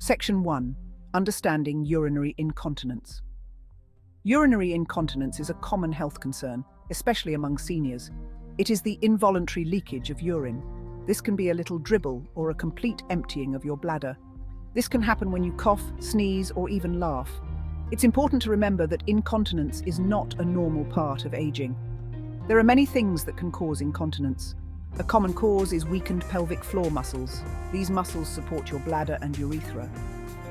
Section 1. Understanding urinary incontinence. Urinary incontinence is a common health concern, especially among seniors. It is the involuntary leakage of urine. This can be a little dribble or a complete emptying of your bladder. This can happen when you cough, sneeze, or even laugh. It's important to remember that incontinence is not a normal part of aging. There are many things that can cause incontinence. A common cause is weakened pelvic floor muscles. These muscles support your bladder and urethra.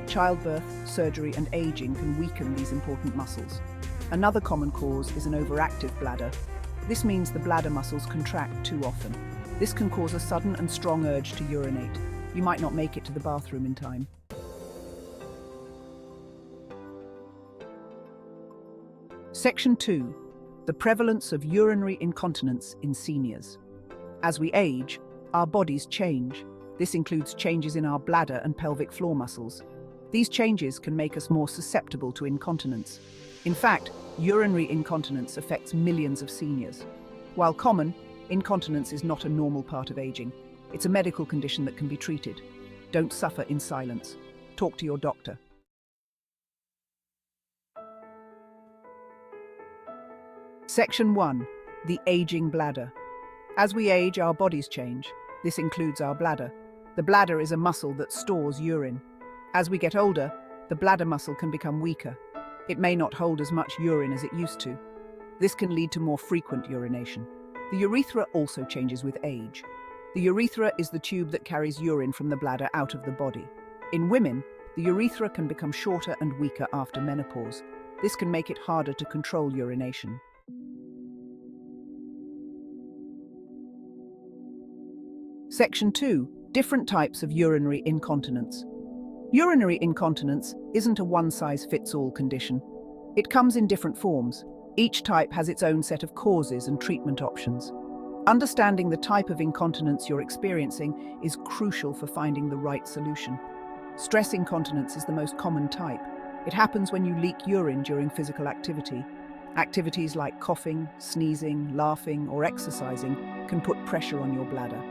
Childbirth, surgery, and aging can weaken these important muscles. Another common cause is an overactive bladder. This means the bladder muscles contract too often. This can cause a sudden and strong urge to urinate. You might not make it to the bathroom in time. Section 2. The prevalence of urinary incontinence in seniors. As we age, our bodies change. This includes changes in our bladder and pelvic floor muscles. These changes can make us more susceptible to incontinence. In fact, urinary incontinence affects millions of seniors. While common, incontinence is not a normal part of aging. It's a medical condition that can be treated. Don't suffer in silence. Talk to your doctor. Section 1. The aging bladder. As we age, our bodies change. This includes our bladder. The bladder is a muscle that stores urine. As we get older, the bladder muscle can become weaker. It may not hold as much urine as it used to. This can lead to more frequent urination. The urethra also changes with age. The urethra is the tube that carries urine from the bladder out of the body. In women, the urethra can become shorter and weaker after menopause. This can make it harder to control urination. Section 2. Different types of urinary incontinence. Urinary incontinence isn't a one-size-fits-all condition. It comes in different forms. Each type has its own set of causes and treatment options. Understanding the type of incontinence you're experiencing is crucial for finding the right solution. Stress incontinence is the most common type. It happens when you leak urine during physical activity. Activities like coughing, sneezing, laughing, or exercising can put pressure on your bladder.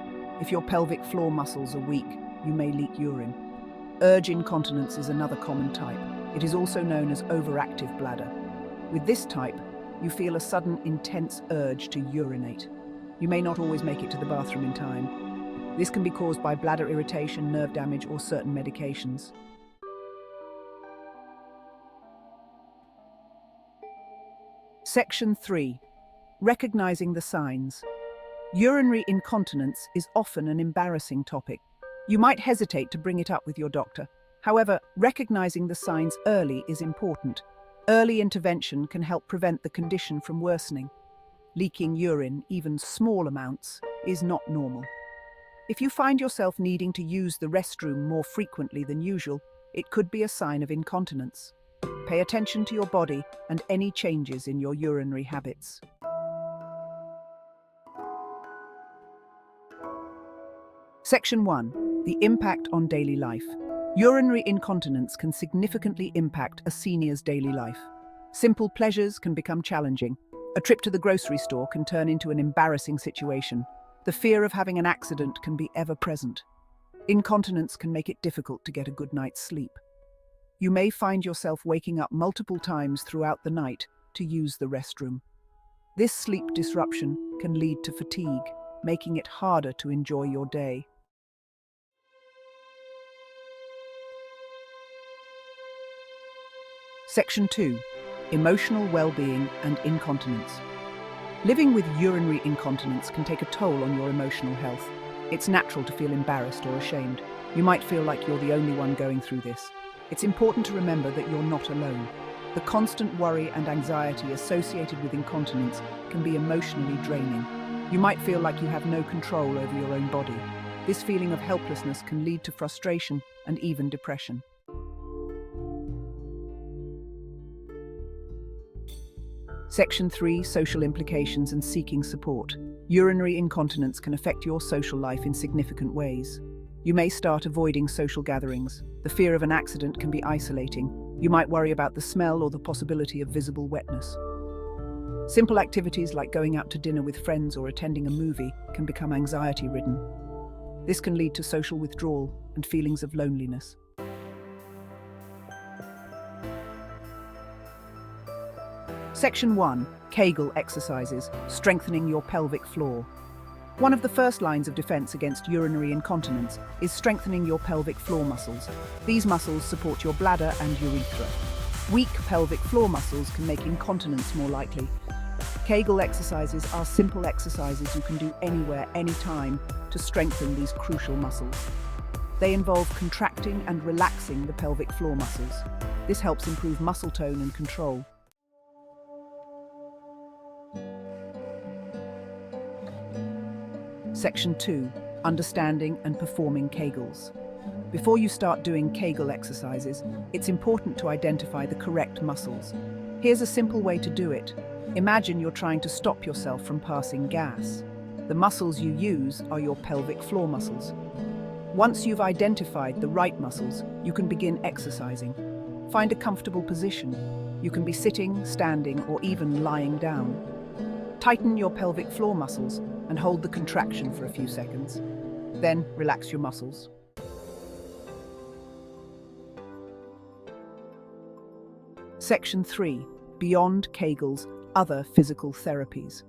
If your pelvic floor muscles are weak, you may leak urine. Urge incontinence is another common type. It is also known as overactive bladder. With this type, you feel a sudden, intense urge to urinate. You may not always make it to the bathroom in time. This can be caused by bladder irritation, nerve damage, or certain medications. Section 3. Recognizing the signs. Urinary incontinence is often an embarrassing topic. You might hesitate to bring it up with your doctor. However, recognizing the signs early is important. Early intervention can help prevent the condition from worsening. Leaking urine, even small amounts, is not normal. If you find yourself needing to use the restroom more frequently than usual, it could be a sign of incontinence. Pay attention to your body and any changes in your urinary habits. Section 1. The impact on daily life. Urinary incontinence can significantly impact a senior's daily life. Simple pleasures can become challenging. A trip to the grocery store can turn into an embarrassing situation. The fear of having an accident can be ever present. Incontinence can make it difficult to get a good night's sleep. You may find yourself waking up multiple times throughout the night to use the restroom. This sleep disruption can lead to fatigue, making it harder to enjoy your day. Section 2. Emotional well-being and incontinence. Living with urinary incontinence can take a toll on your emotional health. It's natural to feel embarrassed or ashamed. You might feel like you're the only one going through this. It's important to remember that you're not alone. The constant worry and anxiety associated with incontinence can be emotionally draining. You might feel like you have no control over your own body. This feeling of helplessness can lead to frustration and even depression. Section 3. Social implications and seeking support. Urinary incontinence can affect your social life in significant ways. You may start avoiding social gatherings. The fear of an accident can be isolating. You might worry about the smell or the possibility of visible wetness. Simple activities like going out to dinner with friends or attending a movie can become anxiety-ridden. This can lead to social withdrawal and feelings of loneliness. Section 1. Kegel exercises, strengthening your pelvic floor. One of the first lines of defense against urinary incontinence is strengthening your pelvic floor muscles. These muscles support your bladder and urethra. Weak pelvic floor muscles can make incontinence more likely. Kegel exercises are simple exercises you can do anywhere, anytime, to strengthen these crucial muscles. They involve contracting and relaxing the pelvic floor muscles. This helps improve muscle tone and control. Section 2. Understanding and performing Kegels. Before you start doing Kegel exercises, it's important to identify the correct muscles. Here's a simple way to do it. Imagine you're trying to stop yourself from passing gas. The muscles you use are your pelvic floor muscles. Once you've identified the right muscles, you can begin exercising. Find a comfortable position. You can be sitting, standing, or even lying down. Tighten your pelvic floor muscles and hold the contraction for a few seconds. Then relax your muscles. Section 3. Beyond Kegel's other physical therapies.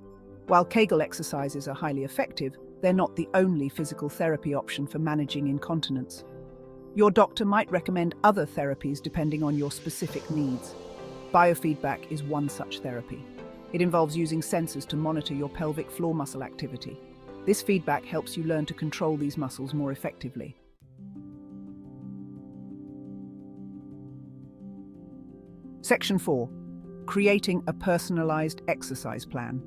While Kegel exercises are highly effective, they're not the only physical therapy option for managing incontinence. Your doctor might recommend other therapies depending on your specific needs. Biofeedback is one such therapy. It involves using sensors to monitor your pelvic floor muscle activity. This feedback helps you learn to control these muscles more effectively. Section 4. Creating a personalized exercise plan.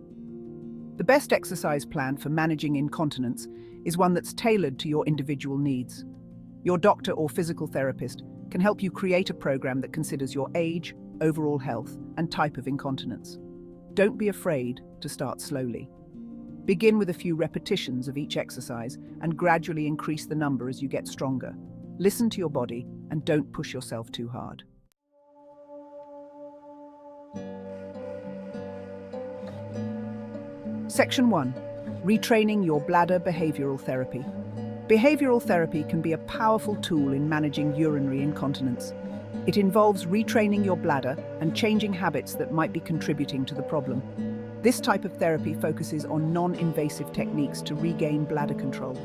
The best exercise plan for managing incontinence is one that's tailored to your individual needs. Your doctor or physical therapist can help you create a program that considers your age, overall health, and type of incontinence. Don't be afraid to start slowly. Begin with a few repetitions of each exercise and gradually increase the number as you get stronger. Listen to your body and don't push yourself too hard. Section 1. Retraining your bladder behavioral therapy. Behavioral therapy can be a powerful tool in managing urinary incontinence. It involves retraining your bladder and changing habits that might be contributing to the problem. This type of therapy focuses on non-invasive techniques to regain bladder control.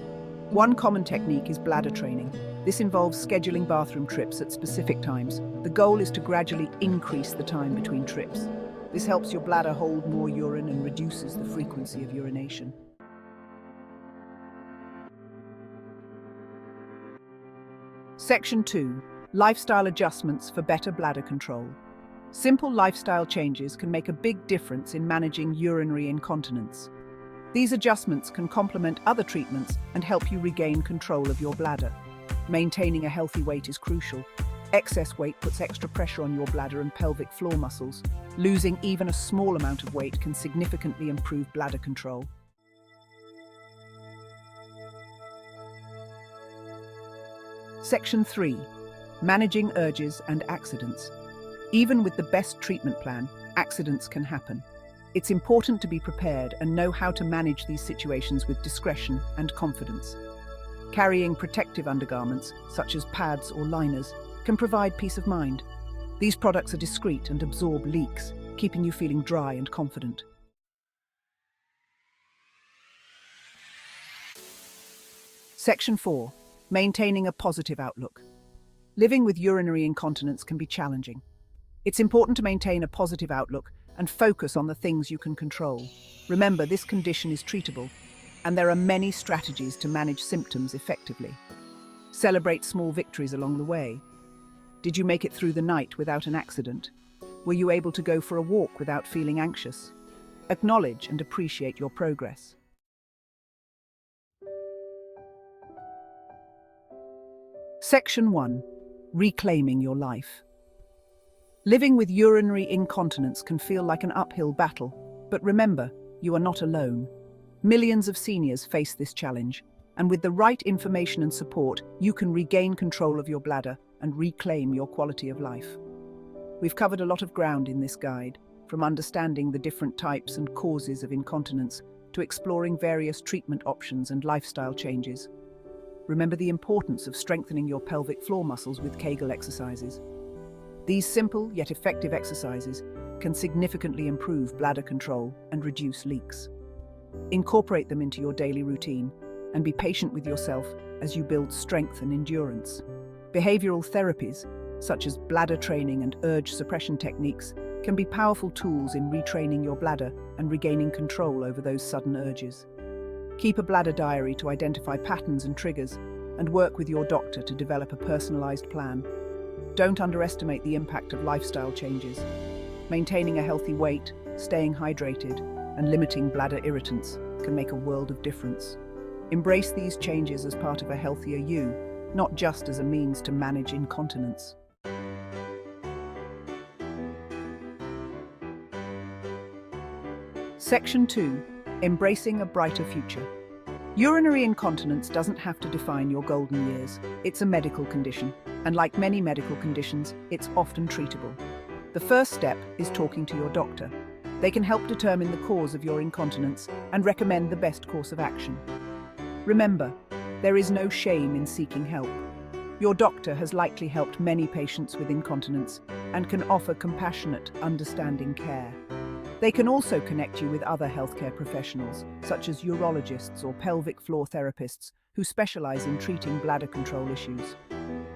One common technique is bladder training. This involves scheduling bathroom trips at specific times. The goal is to gradually increase the time between trips. This helps your bladder hold more urine and reduces the frequency of urination. Section 2. Lifestyle adjustments for better bladder control. Simple lifestyle changes can make a big difference in managing urinary incontinence. These adjustments can complement other treatments and help you regain control of your bladder. Maintaining a healthy weight is crucial. Excess weight puts extra pressure on your bladder and pelvic floor muscles. Losing even a small amount of weight can significantly improve bladder control. Section 3. Managing urges and accidents. Even with the best treatment plan, accidents can happen. It's important to be prepared and know how to manage these situations with discretion and confidence. Carrying protective undergarments, such as pads or liners, can provide peace of mind. These products are discreet and absorb leaks, keeping you feeling dry and confident. Section 4. Maintaining a positive outlook. Living with urinary incontinence can be challenging. It's important to maintain a positive outlook and focus on the things you can control. Remember, this condition is treatable, and there are many strategies to manage symptoms effectively. Celebrate small victories along the way. Did you make it through the night without an accident? Were you able to go for a walk without feeling anxious? Acknowledge and appreciate your progress. Section 1. Reclaiming your life. Living with urinary incontinence can feel like an uphill battle, but remember, you are not alone. Millions of seniors face this challenge, and with the right information and support, you can regain control of your bladder and reclaim your quality of life. We've covered a lot of ground in this guide, from understanding the different types and causes of incontinence to exploring various treatment options and lifestyle changes. Remember the importance of strengthening your pelvic floor muscles with Kegel exercises. These simple yet effective exercises can significantly improve bladder control and reduce leaks. Incorporate them into your daily routine and be patient with yourself as you build strength and endurance. Behavioral therapies, such as bladder training and urge suppression techniques, can be powerful tools in retraining your bladder and regaining control over those sudden urges. Keep a bladder diary to identify patterns and triggers, and work with your doctor to develop a personalized plan. Don't underestimate the impact of lifestyle changes. Maintaining a healthy weight, staying hydrated, and limiting bladder irritants can make a world of difference. Embrace these changes as part of a healthier you, not just as a means to manage incontinence. Section 2. Embracing a brighter future. Urinary incontinence doesn't have to define your golden years. It's a medical condition, and like many medical conditions, it's often treatable. The first step is talking to your doctor. They can help determine the cause of your incontinence and recommend the best course of action. Remember, there is no shame in seeking help. Your doctor has likely helped many patients with incontinence and can offer compassionate, understanding care. They can also connect you with other healthcare professionals, such as urologists or pelvic floor therapists, who specialize in treating bladder control issues.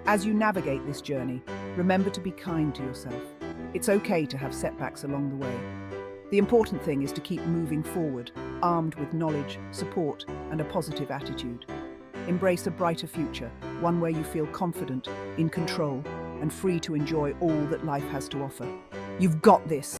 As you navigate this journey, remember to be kind to yourself. It's okay to have setbacks along the way. The important thing is to keep moving forward, armed with knowledge, support, and a positive attitude. Embrace a brighter future, one where you feel confident, in control, and free to enjoy all that life has to offer. You've got this!